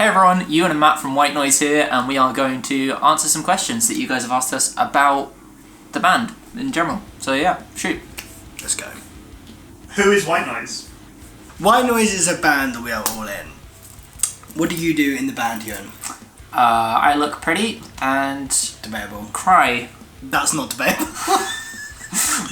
Hey everyone, Ewan and Matt from White Noise here, and we are going to answer some questions that you guys have asked us about the band in general. So yeah, shoot. Let's go. Who is White Noise? White Noise is a band that we are all in. What do you do in the band, Ewan? I look pretty and Debatable. cry. That's not debatable.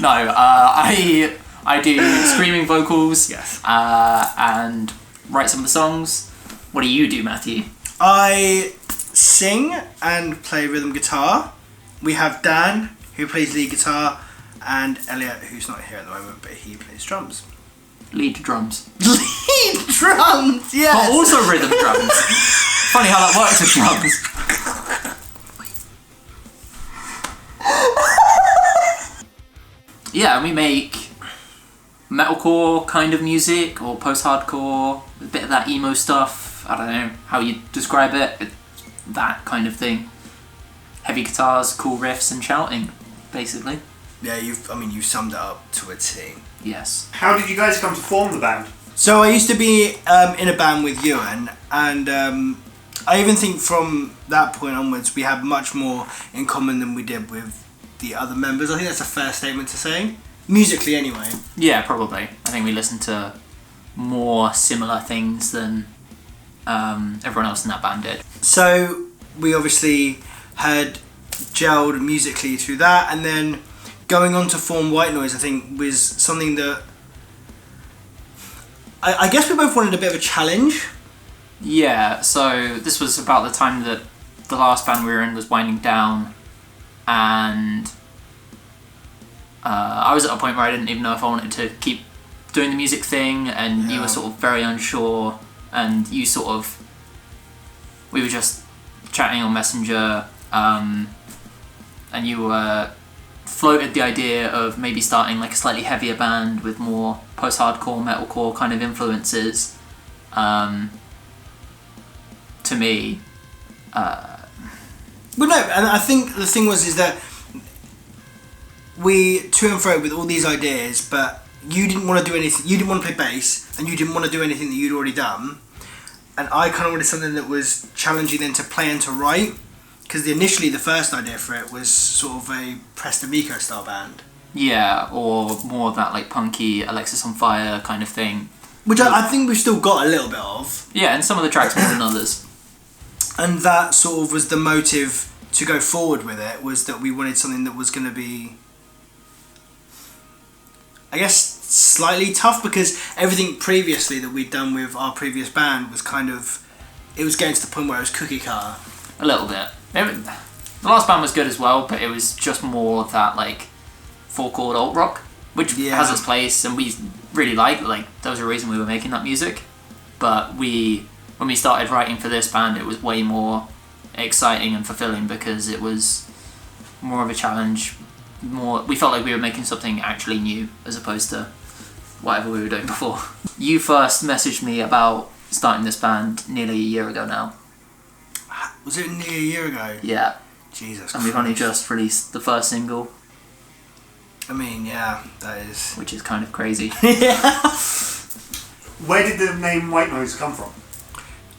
No, I do screaming vocals. Yes. And write some of the songs. What do you do, Matthew? I sing and play rhythm guitar. We have Dan, who plays lead guitar, and Elliot, who's not here at the moment, but he plays drums. Lead drums. Lead drums, yes! But also rhythm drums. Funny how that works with drums. Yeah, we make metalcore kind of music, or post-hardcore, a bit of that emo stuff. I don't know how you describe it. It's that kind of thing. Heavy guitars, cool riffs, and shouting, basically. Yeah, you've summed it up to a T. Yes. How did you guys come to form the band? So I used to be in a band with Ewan, and I even think from that point onwards we had much more in common than we did with the other members. I think that's a fair statement to say. Musically, anyway. Yeah, probably. I think we listened to more similar things than everyone else in that band did. So we obviously had gelled musically through that, and then going on to form White Noise, I think, was something that I guess we both wanted a bit of a challenge. Yeah, so this was about the time that the last band we were in was winding down, and I was at a point where I didn't even know if I wanted to keep doing the music thing, and you were sort of very unsure, and we were just chatting on Messenger, and you floated the idea of maybe starting like a slightly heavier band with more post-hardcore, metalcore kind of influences. To me, But no, and I think the thing is that we to and fro with all these ideas, but you didn't want to do anything. You didn't want to play bass, and you didn't want to do anything that you'd already done. And I kind of wanted something that was challenging then to play and to write, because initially the first idea for it was sort of a Preston Miko style band. yeah, or more of that like punky Alexis on Fire kind of thing. Which I think we've still got a little bit of. Yeah, and some of the tracks more than others. And that sort of was the motive to go forward with it, was that we wanted something that was going to be, I guess, slightly tough, because everything previously that we'd done with our previous band was kind of, it was getting to the point where it was cookie cutter. A little bit. The last band was good as well, but it was just more of that like 4-chord alt rock, which has its place, and we really like there was a reason we were making that music. But when we started writing for this band, it was way more exciting and fulfilling because it was more of a challenge. We felt like we were making something actually new as opposed to whatever we were doing before. You first messaged me about starting this band nearly a year ago now. Was it nearly a year ago? Yeah. Jesus And we've only just released the first single. I mean, yeah, that is... Which is kind of crazy. Yeah. Where did the name White Noise come from?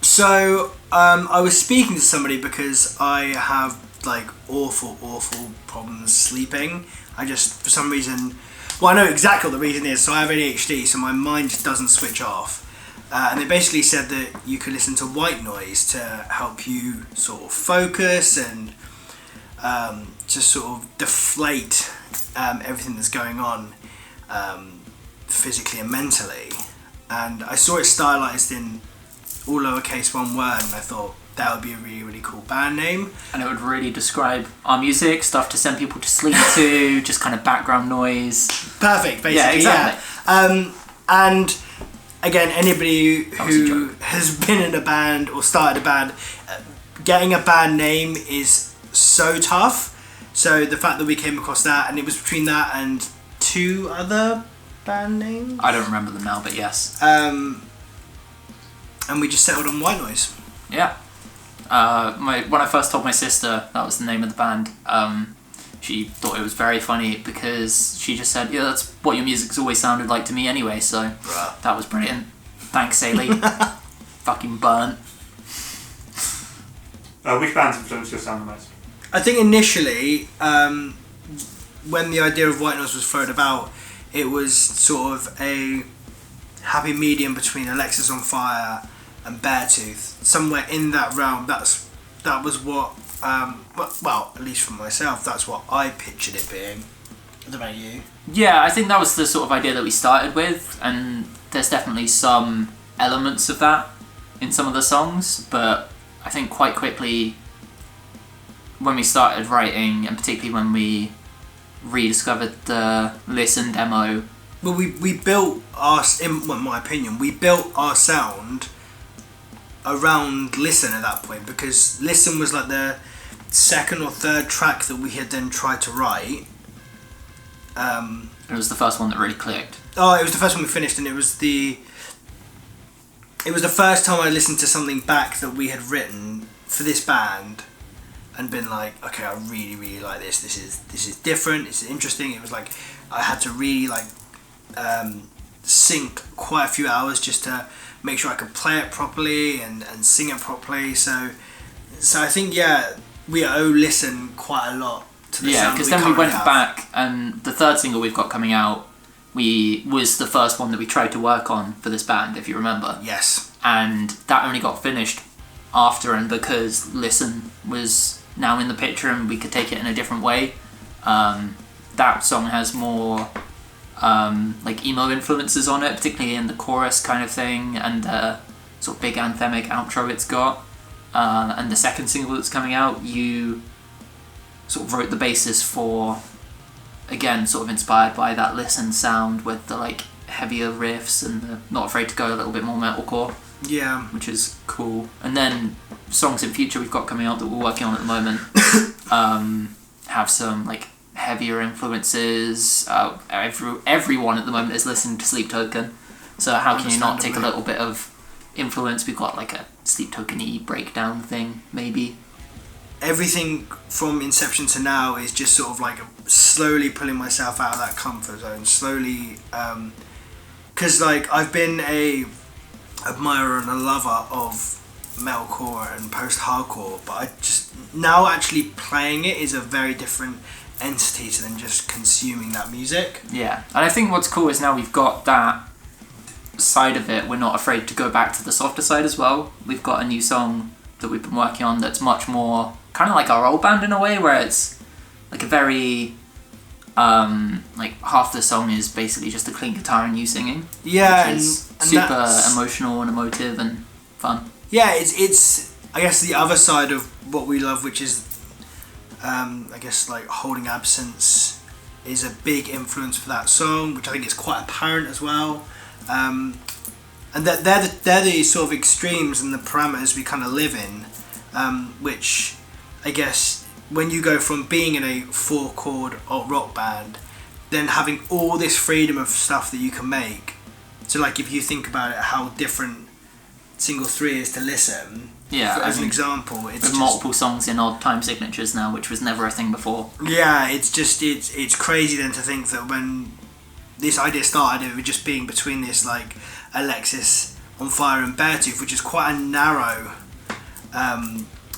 So, I was speaking to somebody because I have, like, awful problems sleeping. I just, for some reason... Well, I know exactly what the reason is. So I have ADHD, so my mind just doesn't switch off. And they basically said that you could listen to white noise to help you sort of focus and just sort of deflate everything that's going on physically and mentally. And I saw it stylized in all lowercase one word, and I thought that would be a really, really cool band name. And it would really describe our music, stuff to send people to sleep to, just kind of background noise. Perfect, basically. Yeah, exactly. Yeah. And again, anybody who has been in a band or started a band, getting a band name is so tough. So the fact that we came across that, and it was between that and 2 other band names. I don't remember them now, but yes. And we just settled on White Noise. Yeah. When I first told my sister that was the name of the band, she thought it was very funny because she just said, yeah, that's what your music's always sounded like to me anyway, so that was brilliant. Thanks, Ailey. Fucking burnt. Which bands influenced your sound the most? I think initially, when the idea of White Noise was thrown about, it was sort of a happy medium between Alexis on Fire and Beartooth. Somewhere in that realm, that was what, well, at least for myself, that's what I pictured it being. What about you? Yeah, I think that was the sort of idea that we started with, and there's definitely some elements of that in some of the songs, but I think quite quickly when we started writing, and particularly when we rediscovered the Listen demo. Well, we built in my opinion, we built our sound around Listen at that point, because Listen was like the second or third track that we had then tried to write. It was the first one that really clicked. Oh, it was the first one we finished, and it was the first time I listened to something back that we had written for this band and been like, okay, I really, really like this. This is different. This is interesting. It was like I had to really like sync quite a few hours just to make sure I could play it properly and sing it properly. So I think we owe Listen quite a lot to the sound. Because then we went back, and the third single we've got coming out was the first one that we tried to work on for this band, if you remember. Yes. And that only got finished after and because Listen was now in the picture and we could take it in a different way. That song has more like emo influences on it, particularly in the chorus kind of thing, and the sort of big anthemic outro it's got. And the second single that's coming out, you sort of wrote the basis for, again, sort of inspired by that Listen sound with the like heavier riffs and the Not Afraid to Go a little bit more metalcore. Yeah. Which is cool. And then songs in future we've got coming out that we're working on at the moment have some like heavier influences. Everyone at the moment is listening to Sleep Token, so how can you not take a little bit of influence? We've got like a Sleep Token-y breakdown thing, maybe. Everything from inception to now is just sort of like slowly pulling myself out of that comfort zone, slowly, because like I've been a admirer and a lover of metalcore and post-hardcore, but I just now actually playing it is a very different entity to then just consuming that music. Yeah, and I think what's cool is now we've got that side of it, we're not afraid to go back to the softer side as well. We've got a new song that we've been working on that's much more kind of like our old band in a way, where it's like a very like half the song is basically just a clean guitar and you singing. Yeah, which is super emotional and emotive and fun. Yeah, it's I guess the other side of what we love, which is I guess like Holding Absence is a big influence for that song, which I think is quite apparent as well. And that they're the sort of extremes and the parameters we kind of live in, which I guess when you go from being in a 4-chord alt rock band, then having all this freedom of stuff that you can make. So like if you think about it, how different Single 3 is to Listen. Yeah, as an example, it's with multiple songs in odd time signatures now, which was never a thing before. Yeah, it's just it's crazy then to think that when this idea started, it was just being between this like Alexis on Fire and Beartooth, which is quite a narrow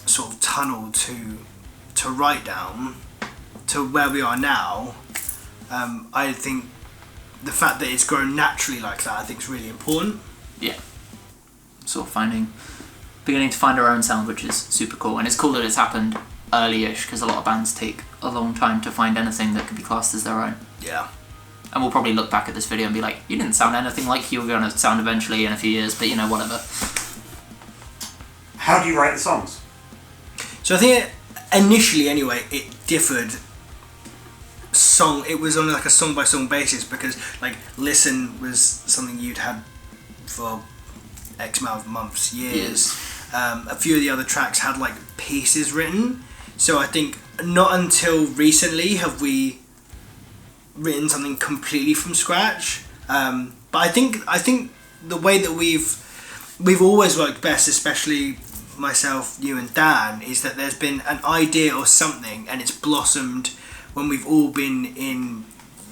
sort of tunnel to write down to where we are now. I think the fact that it's grown naturally like that, I think is really important. Yeah, sort of beginning to find our own sound, which is super cool, and it's cool that it's happened early-ish, because a lot of bands take a long time to find anything that could be classed as their own. Yeah. And we'll probably look back at this video and be like, you didn't sound anything like you were going to sound eventually in a few years, but you know, whatever. How do you write the songs? So I think initially anyway, it differed. It was on like a song by song basis, because like Listen was something you'd had for X amount of months, years. A few of the other tracks had like pieces written. So I think not until recently have we written something completely from scratch. But I think the way that we've always worked best, especially myself, you and Dan, is that there's been an idea or something and it's blossomed when we've all been in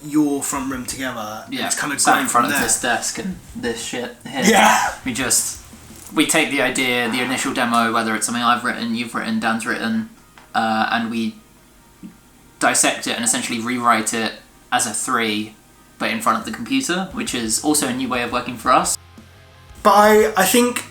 your front room together. Yeah, it's kind of sat in front of this desk and this shit here. Yeah, we just we take the idea, the initial demo, whether it's something I've written, you've written, Dan's written, and we dissect it and essentially rewrite it as a 3, but in front of the computer, which is also a new way of working for us. But I think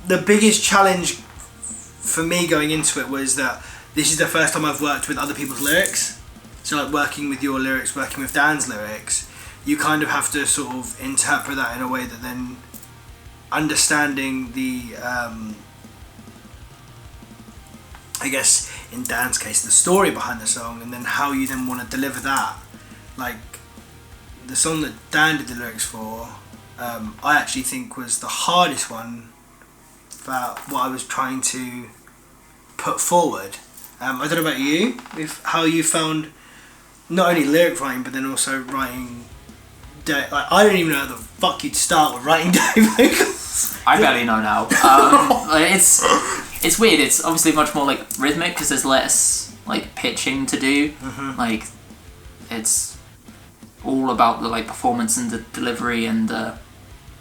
the biggest challenge for me going into it was that this is the first time I've worked with other people's lyrics. So like working with your lyrics, working with Dan's lyrics, you kind of have to sort of interpret that in a way that then understanding the, I guess in Dan's case, the story behind the song, and then how you then want to deliver that. Like the song that Dan did the lyrics for, I actually think was the hardest one for what I was trying to put forward. I don't know about you, if how you found not only lyric writing but then also writing. Like, I don't even know how the fuck you'd start with writing vocals. I barely know now. Like, it's weird. It's obviously much more like rhythmic because there's less like pitching to do. Like it's all about the like performance and the delivery and the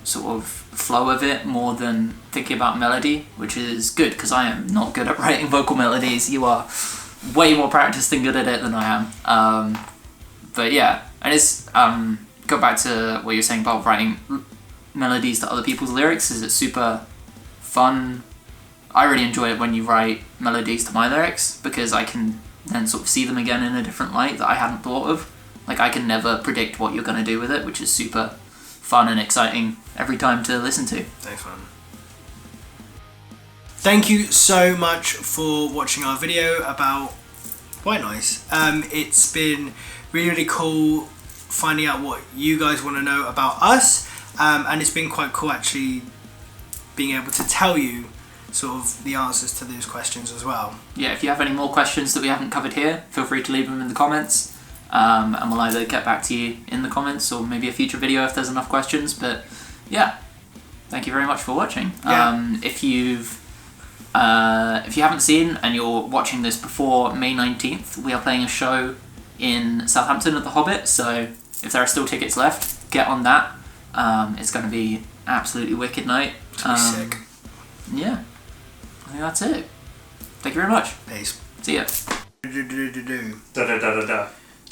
sort of flow of it more than thinking about melody, which is good because I am not good at writing vocal melodies. You are way more practiced and good at it than I am. But yeah, and it's go back to what you're saying about writing melodies to other people's lyrics. Is it super fun? I really enjoy it when you write melodies to my lyrics because I can then sort of see them again in a different light that I hadn't thought of. Like I can never predict what you're going to do with it, which is super fun and exciting every time to listen to. So fun. Thank you so much for watching our video about white noise. It's been really, really cool finding out what you guys want to know about us, and it's been quite cool actually being able to tell you sort of the answers to those questions as well. Yeah, if you have any more questions that we haven't covered here, feel free to leave them in the comments. And we'll either get back to you in the comments or maybe a future video if there's enough questions. But yeah, thank you very much for watching. Yeah. If you haven't seen and you're watching this before May 19th, we are playing a show in Southampton at the Hobbit. So if there are still tickets left, get on that. It's going to be absolutely wicked night. It's gonna be sick. Yeah, I think that's it. Thank you very much. Peace. See ya.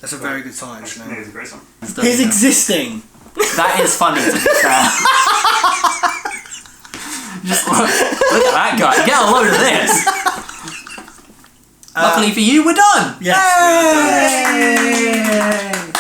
That's a very good song, actually. It's a great song. He's existing. That is funny to be fair. Just look at that guy. Get a load of this. Luckily for you, we're done. Yes. Yay!